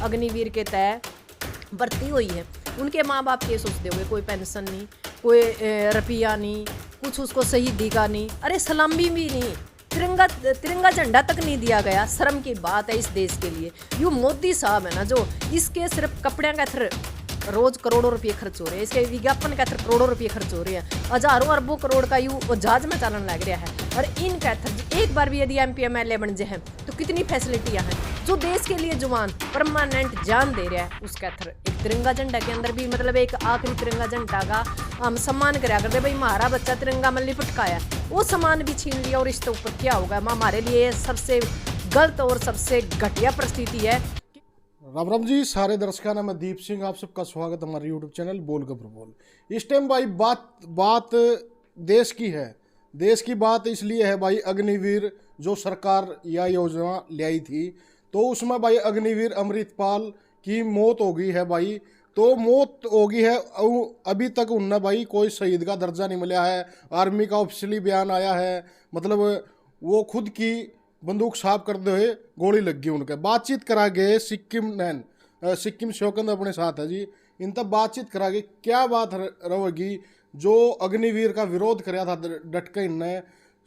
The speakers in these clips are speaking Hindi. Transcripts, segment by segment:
अग्निवीर के तहत भर्ती हुई है, उनके माँ बाप ये सोचते होंगे कोई पेंशन नहीं, कोई रुपया नहीं, कुछ उसको शहीदी का नहीं, अरे सलामी भी नहीं, तिरंगा झंडा तक नहीं दिया गया। शर्म की बात है इस देश के लिए। यूँ मोदी साहब है ना, जो इसके सिर्फ कपड़े का थर रोज करोड़ों रुपये खर्च हो रहे हैं, इसके विज्ञापन का करोड़ों रुपये खर्च हो रहे हैं, हजारों अरबों करोड़ का यूँ जहाज में चालन लग रहा है। और इन कैथर एक बार भी यदि MP MLA बन जाए तो कितनी फैसिलिटियाँ हैं। जो देश के लिए जवान परमानेंट जान दे रहा है उस कैथर एक तिरंगा झंडा के अंदर भी मतलब एक आखिरी तिरंगा झंडा का हम सम्मान कराया करते। भाई हमारा बच्चा तिरंगा में लिपटकाया, वो सम्मान भी छीन लिया और इसके ऊपर क्या होगा। हमारे लिए सबसे गलत और सबसे घटिया परिस्थिति है। राम राम जी, सारे दर्शकों ने मैं दीप सिंह, आप सबका स्वागत है हमारे यूट्यूब चैनल बोल गबर बोल। इस टाइम भाई बात देश की है। देश की बात इसलिए है भाई, अग्निवीर जो सरकार यह योजना लाई थी तो उसमें भाई अग्निवीर अमृतपाल की मौत हो गई है भाई। तो मौत हो गई है, अभी तक उन्हें भाई कोई शहीद का दर्जा नहीं मिला है। आर्मी का ऑफिशियली बयान आया है, मतलब वो खुद की बंदूक साफ करते हुए गोली लग गई उनके। बातचीत करा गए सिक्किम शौकंद अपने साथ है जी, इन तब बातचीत करा गए। क्या बात रहेगी जो अग्निवीर का विरोध कराया था डट के, इनने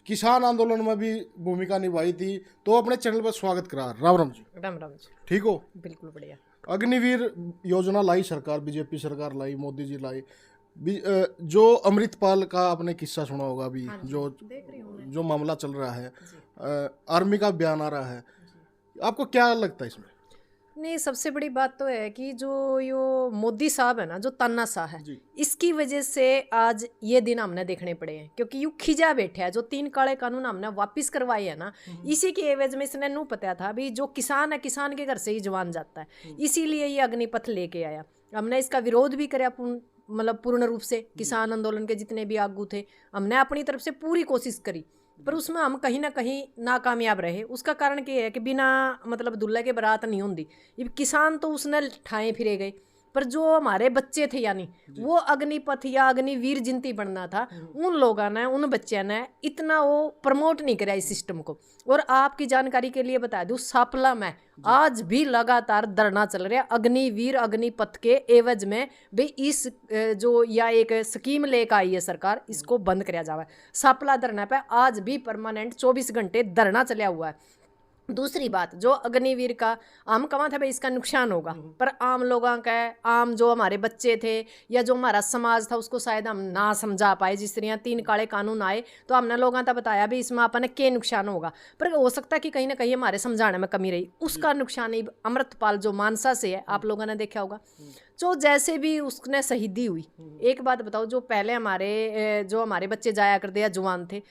किसान आंदोलन में भी भूमिका निभाई थी। तो अपने चैनल पर स्वागत करा। राम राम जी। राम राम जी। ठीक हो? बिल्कुल बढ़िया। अग्निवीर योजना लाई सरकार, बीजेपी सरकार लाई, मोदी जी लाई। जो अमृतपाल का आपने किस्सा सुना होगा अभी, जो मामला चल रहा है, आर्मी का बयान आ रहा है, आपको क्या लगता है इसमें? नहीं, सबसे बड़ी बात तो है कि जो यो मोदी साहब है ना, जो तानाशाह है, इसकी वजह से आज ये दिन हमने देखने पड़े हैं। क्योंकि यू खिजा बैठा है, जो 3 काले कानून हमने वापस करवाए है ना, इसी के एवज में इसने नू पता था भी जो किसान है, किसान के घर से ही जवान जाता है, इसीलिए ये अग्निपथ लेके आया। हमने इसका विरोध भी कराया मतलब पूर्ण रूप से। किसान आंदोलन के जितने भी आगू थे, हमने अपनी तरफ से पूरी कोशिश करी, पर उसमें हम कहीं ना कहीं नाकामयाब रहे। उसका कारण क्या है कि बिना मतलब दुल्हे के बारात नहीं होती। ये किसान तो उसने ठाए फिरे गए, पर जो हमारे बच्चे थे यानी वो अग्निपथ या अग्निवीर जिनती बनना था, उन लोगों ने, उन बच्चों ने इतना वो प्रमोट नहीं कराया इस सिस्टम को। और आपकी जानकारी के लिए बता दूं, सापला में आज भी लगातार धरना चल रहा है अग्निवीर अग्निपथ के एवज में। भाई इस जो या एक स्कीम लेकर आई है सरकार, इसको बंद कराया जावा। सापला धरना पे आज भी परमानेंट 24 घंटे धरना चला हुआ है। दूसरी बात, जो अग्निवीर का हम कमा था भाई इसका नुकसान होगा, पर आम लोगों का, आम जो हमारे बच्चे थे या जो हमारा समाज था, उसको शायद हम ना समझा पाए। जिस तरह 3 काले कानून आए तो हमने लोगों तक बताया भी इसमें अपने क्या नुकसान होगा, पर हो सकता है कि कहीं ना कहीं हमारे समझाने में कमी रही। उसका नुकसान ही अमृतपाल जो मानसा से है, आप लोगों ने देखा होगा, जो जैसे भी उसने शहीदी हुई। एक बात बताओ, जो पहले हमारे बच्चे जाया करते या जवान थे,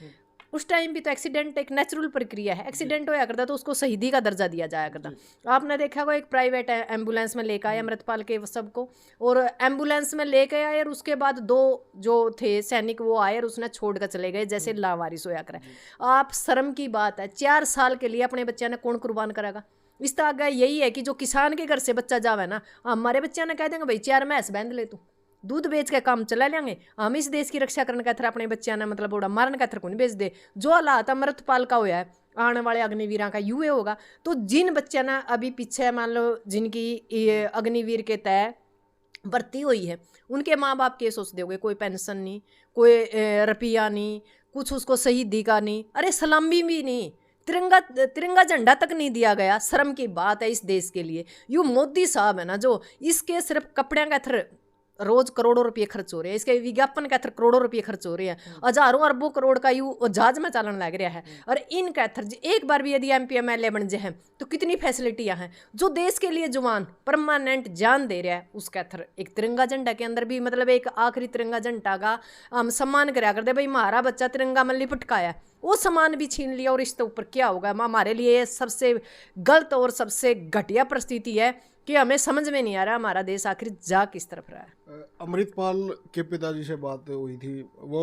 उस टाइम भी तो एक्सीडेंट एक नेचुरल प्रक्रिया है। एक्सीडेंट होया करता तो उसको शहीदी का दर्जा दिया जाया करता। आपने देखा होगा एक प्राइवेट एम्बुलेंस में लेकर आए अमृतपाल के सबको, और एम्बुलेंस में लेकर आए, और उसके बाद 2 जो थे सैनिक वो आए और उसने छोड़ कर चले गए, जैसे लावारिस होया करे। आप शर्म की बात है, 4 साल के लिए अपने बच्चे ने कौन कुर्बान करेगा? इस तरह यही है कि जो किसान के घर से बच्चा जावे ना, हमारे बच्चे ने कह देंगे भाई 4 मैस बांध ले, तू दूध बेच के काम चला लेंगे, हम इस देश की रक्षा करने का थर अपने बच्चों ने मतलब बड़ा मारन का थर को नहीं बेच दे। जो हालात अमृतपाल का होया है, आने वाले अग्निवीरों का यूए होगा। तो जिन बच्चों ने अभी पीछे मान लो जिनकी अग्निवीर के तहत भर्ती हुई है, उनके माँ बाप ये सोचते होंगे कोई पेंशन नहीं, कोई रुपया नहीं, कुछ उसको शहीदी का नहीं, अरे सलामी भी नहीं, तिरंगा झंडा तक नहीं दिया गया। शर्म की बात है इस देश के लिए। यूँ मोदी साहब है ना, जो इसके सिर्फ कपड़े का थर रोज करोड़ों रुपये खर्च हो रहे हैं, इसके विज्ञापन का करोड़ों रुपये खर्च हो रहे हैं, हजारों अरबों करोड़ का यूँ जहाज में चालन लग रहा है। और इन कैथर एक बार भी यदि MP MLA बन जाए तो कितनी फैसिलिटियाँ हैं। जो देश के लिए जवान परमानेंट जान दे रहा है उस कैथर एक तिरंगा झंडा के अंदर भी मतलब एक आखिरी तिरंगा झंडा का हम सम्मान कराया करते। भाई हमारा बच्चा तिरंगा में लिपटकाया, वो सम्मान भी छीन लिया और इसके ऊपर क्या होगा। हमारे लिए सबसे गलत और सबसे घटिया परिस्थिति है कि हमें समझ में नहीं आ रहा हमारा देश आखिर जा किस तरफ रहा है। अमृतपाल के पिताजी से बात हुई थी, वो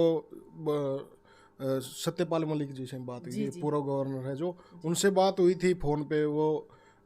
सत्यपाल मलिक जी से बात हुई थी, पूर्व गवर्नर है जो, उनसे बात हुई थी फ़ोन पे। वो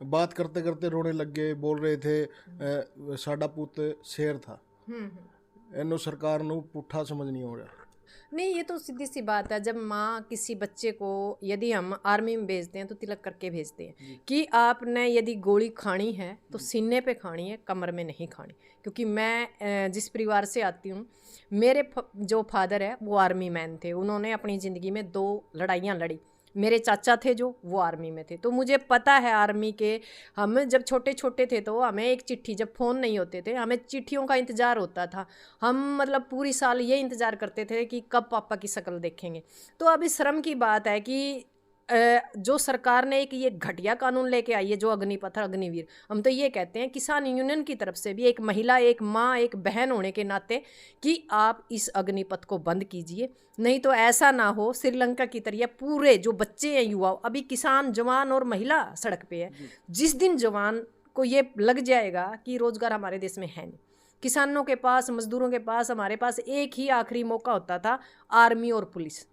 बात करते करते रोने लग गए, बोल रहे थे साडा पुत शेर था, इन्हों सरकार नू पुट्ठा समझ नहीं हो रहा। नहीं, ये तो सीधी सी बात है। जब माँ किसी बच्चे को यदि हम आर्मी में भेजते हैं तो तिलक करके भेजते हैं कि आपने यदि गोली खानी है तो सीने पे खानी है, कमर में नहीं खानी। क्योंकि मैं जिस परिवार से आती हूँ, मेरे जो फादर है वो आर्मी मैन थे। उन्होंने अपनी ज़िंदगी में 2 लड़ाइयाँ लड़ी। मेरे चाचा थे जो, वो आर्मी में थे, तो मुझे पता है आर्मी के। हम जब छोटे छोटे थे तो हमें एक चिट्ठी, जब फ़ोन नहीं होते थे, हमें चिट्ठियों का इंतज़ार होता था। हम मतलब पूरी साल ये इंतज़ार करते थे कि कब पापा की शक्ल देखेंगे। तो अभी शर्म की बात है कि जो सरकार ने एक ये घटिया कानून लेके आई है, जो अग्निपथ अग्निवीर, हम तो ये कहते हैं किसान यूनियन की तरफ से भी, एक महिला, एक माँ, एक बहन होने के नाते, कि आप इस अग्निपथ को बंद कीजिए। नहीं तो ऐसा ना हो श्रीलंका की तरह पूरे जो बच्चे हैं, युवा, अभी किसान, जवान और महिला सड़क पे है। जिस दिन जवान को ये लग जाएगा कि रोजगार हमारे देश में है नहीं, किसानों के पास, मजदूरों के पास, हमारे पास एक ही आखिरी मौका होता था, आर्मी और पुलिस।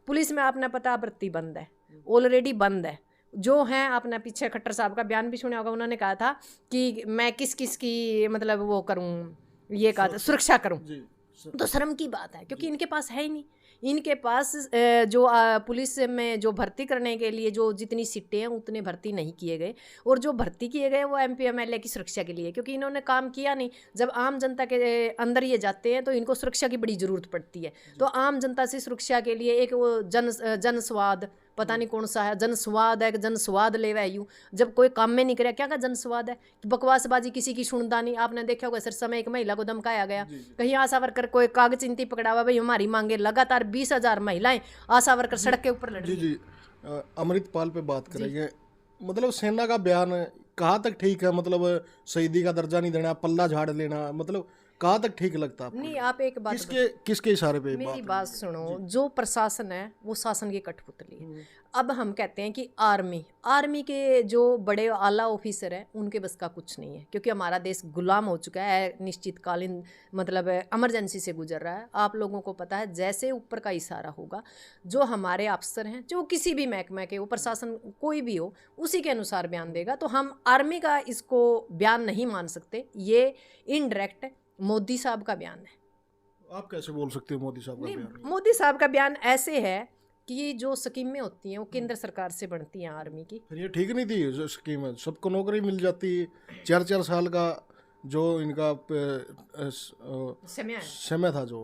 पुलिस में आपने पता भर्ती बंद है, ऑलरेडी बंद है। जो हैं, आपने पीछे खट्टर साहब का बयान भी सुना होगा, उन्होंने कहा था कि मैं किस किस की मतलब वो करूं, ये कहा था सुरक्षा करूं। तो शर्म की बात है, क्योंकि इनके पास है ही नहीं। इनके पास जो पुलिस में जो भर्ती करने के लिए जो जितनी सीटें हैं उतने भर्ती नहीं किए गए, और जो भर्ती किए गए वो MP MLA की सुरक्षा के लिए, क्योंकि इन्होंने काम किया नहीं। जब आम जनता के अंदर ये जाते हैं तो इनको सुरक्षा की बड़ी ज़रूरत पड़ती है। तो आम जनता से सुरक्षा के लिए एक वो जनस्वाद, पता नहीं कौन सा है, जनस्वाद है कि जनस्वाद ले वह यूँ, जब कोई काम में नहीं करे, क्या का जनस्वाद है कि बकवासबाजी किसी की सुनता नहीं। आपने देखा होगा सिरसा में एक महिला को धमकाया गया, कहीं आशा वर्कर कोई कागज चिंती पकड़ा हुआ, भाई हमारी मांगे, लगातार 20,000 महिलाएं आशा वर्कर सड़क के ऊपर लड़ रही। जी अमृतपाल पे बात करेंगे। मतलब सेना का बयान कहाँ तक ठीक है? मतलब शहीदी का दर्जा नहीं देना, पल्ला झाड़ लेना, मतलब कहाँ तक ठीक लगता है आपको? नहीं, आप एक बात किसके इशारे पे मेरी बात सुनो। जो प्रशासन है वो शासन की कठपुतली है। अब हम कहते हैं कि आर्मी के जो बड़े आला ऑफिसर हैं उनके बस का कुछ नहीं है, क्योंकि हमारा देश गुलाम हो चुका है, निश्चितकालीन मतलब इमरजेंसी से गुजर रहा है। आप लोगों को पता है, जैसे ऊपर का इशारा होगा, जो हमारे अफसर हैं, जो किसी भी महकमे के, वो प्रशासन कोई भी हो, उसी के अनुसार बयान देगा। तो हम आर्मी का इसको बयान नहीं मान सकते। ये इनडायरेक्ट मोदी साहब का बयान है। आप कैसे बोल सकते हो मोदी साहब का बयान? मोदी साहब का बयान ऐसे है कि जो स्कीमें होती हैं वो केंद्र सरकार से बनती हैं आर्मी की। फिर ये ठीक नहीं थी जो स्कीम है, सबको नौकरी मिल जाती है, 4-4 साल का जो इनका समय था, जो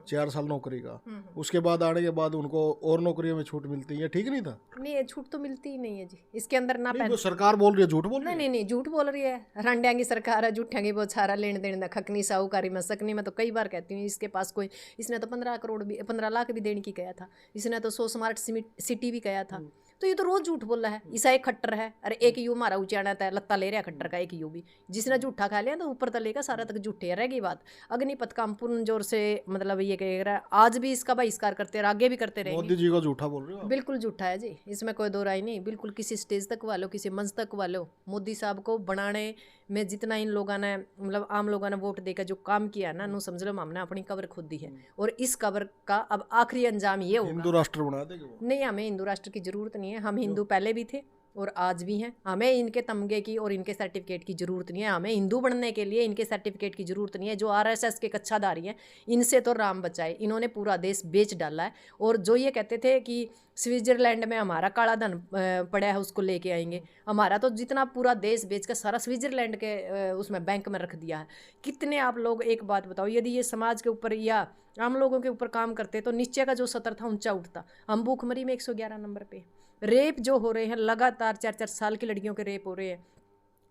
4 साल नौकरी का, उसके बाद आने के बाद उनको और नौकरियों में छूट मिलती है, ठीक नहीं था? नहीं, ये छूट तो मिलती ही नहीं है जी। इसके अंदर ना वो सरकार बोल रही है, झूठ बोल रही है। नहीं, झूठ बोल रही है। रंडिया की सरकार है, झूठा की बहुत सारा लेन देन, खकनी साहूकारी में सकनी। मैं तो कई बार कहती हूँ, इसके पास कोई, इसने तो 15 लाख भी देने की कहा था, इसने तो 100 स्मार्ट सिटी भी कहा था। तो ये तो रोज झूठ बोल रहा है। ईसा एक खट्टर है, अरे एक यू मारा उचाना था, लत्ता ले रहा खट्टर का एक यू भी, जिसने झूठा खा लिया तो ऊपर तले का सारा तक झूठे रहेगी बात। अग्निपथ का हम पूर्ण जोर से मतलब ये कह रहा है, आज भी इसका बहिष्कार करते रहे, आगे भी करते रहेंगे। मोदी जी का झूठा बोल रहे हो? बिल्कुल झूठा है जी, इसमें कोई दो राय नहीं। बिल्कुल किसी स्टेज तक वालों, किसी मंच तक वालों, मोदी साहब को बनाने में जितना इन लोगों ने मतलब आम लोगों ने वोट देकर जो काम किया ना, नु समझ लो हमने अपनी कब्र खुद दी है, और इस कब्र का अब आखिरी अंजाम ये होगा। हिंदू राष्ट्र बना देंगे वो? नहीं, हमें हिंदू राष्ट्र की जरूरत नहीं है। हम हिंदू पहले भी थे और आज भी हैं। हमें इनके तमगे की और इनके सर्टिफिकेट की ज़रूरत नहीं है। हमें हिंदू बनने के लिए इनके सर्टिफिकेट की ज़रूरत नहीं है। जो RSS के कच्छाधारी हैं, इनसे तो राम बचाए। इन्होंने पूरा देश बेच डाला है। और जो ये कहते थे कि स्विट्जरलैंड में हमारा काला धन पड़ा है, उसको लेके आएंगे, हमारा तो जितना पूरा देश बेच कर सारा स्विट्जरलैंड के उसमें बैंक में रख दिया है। कितने आप लोग, एक बात बताओ, यदि ये समाज के ऊपर या आम लोगों के ऊपर काम करते तो नीचे का जो सतर था ऊंचा उठता। हम भूखमरी में 111 नंबर पे। रेप जो हो रहे हैं लगातार, 4-4 साल की लड़कियों के रेप हो रहे हैं,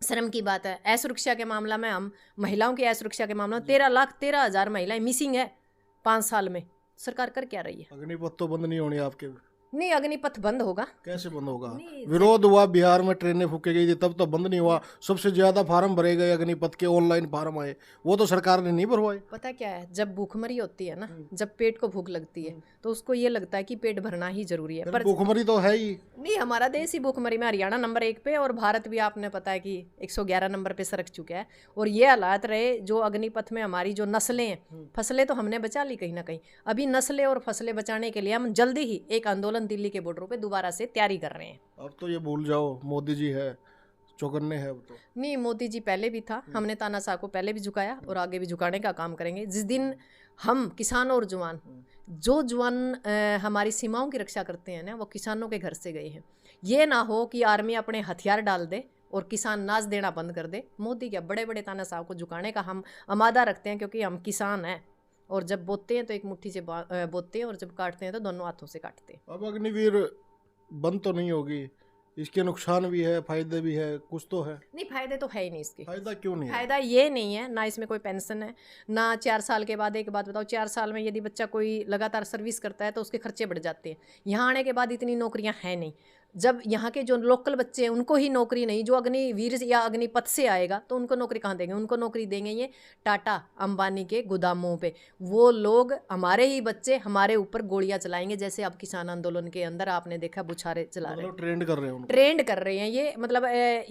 शर्म की बात है। असुरक्षा के मामला में, हम महिलाओं की असुरक्षा के मामला में 13,13,000 महिलाएं मिसिंग है 5 साल में। सरकार कर क्या रही है? अग्निपथ तो बंद नहीं होनी आपके? नहीं, अग्निपथ बंद होगा। कैसे बंद होगा? विरोध हुआ, बिहार में ट्रेनें फूके गई थी, तब तो बंद नहीं हुआ। सबसे ज्यादा फार्म भरे गए अग्निपथ के, ऑनलाइन फार्म आए, वो तो सरकार ने नहीं भरवाए। पता क्या है, जब भूखमरी होती है ना, जब पेट को भूख लगती है तो उसको ये लगता है कि पेट भरना ही जरूरी है। पर भूखमरी तो है ही नहीं, हमारा देश ही भूखमरी में हरियाणा नंबर 1 पे, और भारत भी आपने पता है कि 111 नंबर पे सरक चुका है। और ये हालात रहे जो अग्निपथ में हमारी जो नस्लें हैं, फसलें तो हमने बचा ली कहीं ना कहीं। अभी नस्लें और फसलें बचाने के लिए हम जल्दी ही एक आंदोलन दिल्ली के बॉर्डरों पे दोबारा से तैयारी कर रहे हैं। अब तो ये भूल जाओ, मोदी जी है, चौकन्ने हैं अब तो। नहीं, मोदी जी पहले भी था, हमने तानाशाह को पहले भी झुकाया और आगे भी झुकाने का काम करेंगे। जिस दिन हम किसान और जवान, जो जवान हमारी सीमाओं की रक्षा करते हैं ना, वो किसानों के घर से गए हैं। ये ना हो कि आर्मी अपने हथियार डाल दे और किसान नाच देना बंद कर दे। मोदी के बड़े बड़े तानाशाह को झुकाने का हम आमादा रखते हैं, क्योंकि हम किसान हैं और जब बोते हैं तो एक मुट्ठी से बोते हैं और जब काटते हैं तो दोनों हाथों से काटते हैं। अब अग्निवीर बंद तो नहीं होगी, इसके नुकसान भी है, फायदे भी है, कुछ तो है। नहीं, फायदे तो है ही नहीं इसके। फायदा क्यों नहीं है? फायदा ये नहीं है ना, इसमें कोई पेंशन है ना। 4 साल के बाद, एक बात बताओ, 4 साल में यदि बच्चा कोई लगातार सर्विस करता है तो उसके खर्चे बढ़ जाते हैं। यहाँ आने के बाद इतनी नौकरियां हैं नहीं। जब यहाँ के जो लोकल बच्चे हैं उनको ही नौकरी नहीं, जो अग्निवीर या अग्निपथ से आएगा तो उनको नौकरी कहाँ देंगे? उनको नौकरी देंगे ये टाटा अंबानी के गोदामों पे। वो लोग, हमारे ही बच्चे हमारे ऊपर गोलियां चलाएंगे, जैसे अब किसान आंदोलन के अंदर आपने देखा बुछारे चला रहे हैं, ट्रेंड कर रहे हैं उनको। ट्रेंड कर रहे हैं। ये मतलब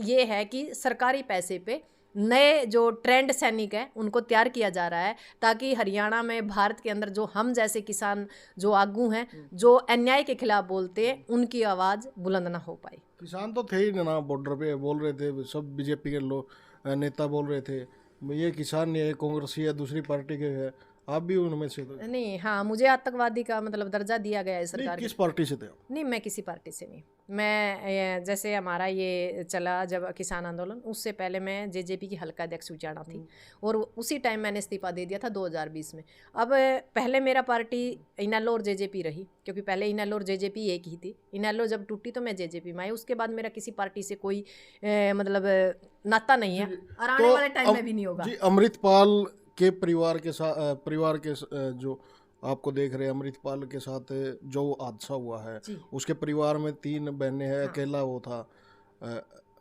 ये है कि सरकारी पैसे पे नए जो ट्रेंड सैनिक हैं उनको तैयार किया जा रहा है, ताकि हरियाणा में, भारत के अंदर जो हम जैसे किसान जो आगू हैं, जो अन्याय के खिलाफ बोलते हैं, उनकी आवाज़ बुलंद ना हो पाए। किसान तो थे ही ना, बॉर्डर पे बोल रहे थे, सब बीजेपी के लोग नेता बोल रहे थे ये किसान नहीं है, कांग्रेसी है, दूसरी पार्टी के है, आप भी उनमें से तो। नहीं, हाँ, मुझे आतंकवादी का मतलब दर्जा दिया गया है सरकार। किस पार्टी से थे आप? नहीं, मैं किसी पार्टी से नहीं। मैं जैसे हमारा ये चला जब किसान आंदोलन, उससे पहले मैं जेजेपी की हल्का अध्यक्ष उचाना थी और उसी टाइम मैंने इस्तीफा दे दिया था 2020 में। अब पहले मेरा पार्टी इनेलो और जेजेपी रही, क्योंकि पहले इनेलो और जेजेपी एक ही थी। इनेलो जब टूटी तो मैं जेजेपी में आई, उसके बाद मेरा किसी पार्टी से कोई मतलब नाता नहीं है और आने वाले टाइम में भी नहीं होगा। जी, अमृतपाल के परिवार के जो आपको देख रहे हैं, अमृतपाल के साथ जो हादसा हुआ है, उसके परिवार में 3 बहनें हैं, हाँ। अकेला वो था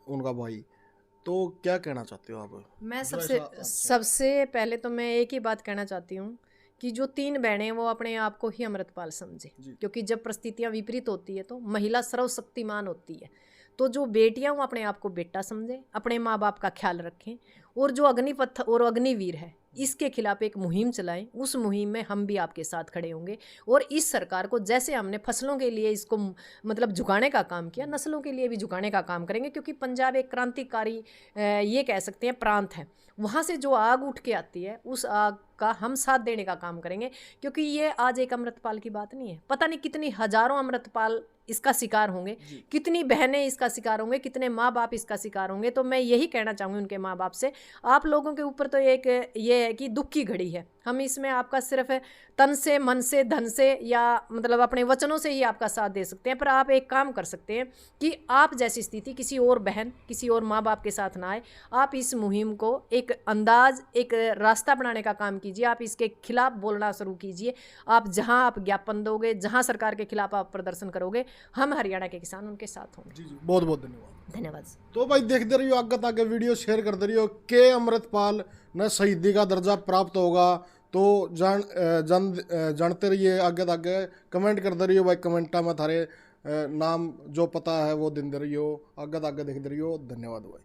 उनका भाई, तो क्या कहना चाहते हो आप? मैं सबसे पहले तो मैं एक ही बात कहना चाहती हूँ कि जो 3 बहनें वो अपने आप को ही अमृतपाल समझे, क्योंकि जब परिस्थितियाँ विपरीत होती है तो महिला सर्वशक्तिमान होती है। तो जो बेटियां वो अपने आप को बेटा समझे, अपने माँ बाप का ख्याल रखें, और जो अग्निपथ और अग्निवीर है इसके खिलाफ एक मुहिम चलाएं। उस मुहिम में हम भी आपके साथ खड़े होंगे और इस सरकार को, जैसे हमने फसलों के लिए इसको मतलब झुकाने का काम किया, नस्लों के लिए भी झुकाने का काम करेंगे। क्योंकि पंजाब एक क्रांतिकारी ये कह सकते हैं प्रांत है, वहाँ से जो आग उठ के आती है उस आग का हम साथ देने का काम करेंगे। क्योंकि ये आज एक अमृतपाल की बात नहीं है, पता नहीं कितनी हजारों अमृतपाल इसका शिकार होंगे, कितनी बहनें इसका शिकार होंगे, कितने माँ बाप इसका शिकार होंगे। तो मैं यही कहना चाहूँगी उनके माँ बाप से, आप लोगों के ऊपर तो एक ये है कि दुख की घड़ी है। हम इसमें आपका सिर्फ तन से, मन से, धन से या मतलब अपने वचनों से ही आपका साथ दे सकते हैं, पर आप एक काम कर सकते हैं कि आप जैसी स्थिति किसी और बहन, किसी और माँ बाप के साथ ना आए। आप इस मुहिम को एक अंदाज, एक रास्ता बनाने का काम कीजिए। आप इसके खिलाफ बोलना शुरू कीजिए। आप जहां आप ज्ञापन दोगे, जहां सरकार के खिलाफ आप प्रदर्शन करोगे, हम हरियाणा के किसान उनके साथ होंगे। जी, बहुत बहुत धन्यवाद। धन्यवाद। तो भाई देखते रहियो, आगे वीडियो शेयर करते रहियो। के अमृतपाल ने शहीदी का दर्जा प्राप्त होगा तो जानते रहिए। आगे कमेंट करते रहियो भाई, कमेंटा में थारे नाम जो पता है वो दिन दे रहियो। आगे देखते रहियो। धन्यवाद भाई।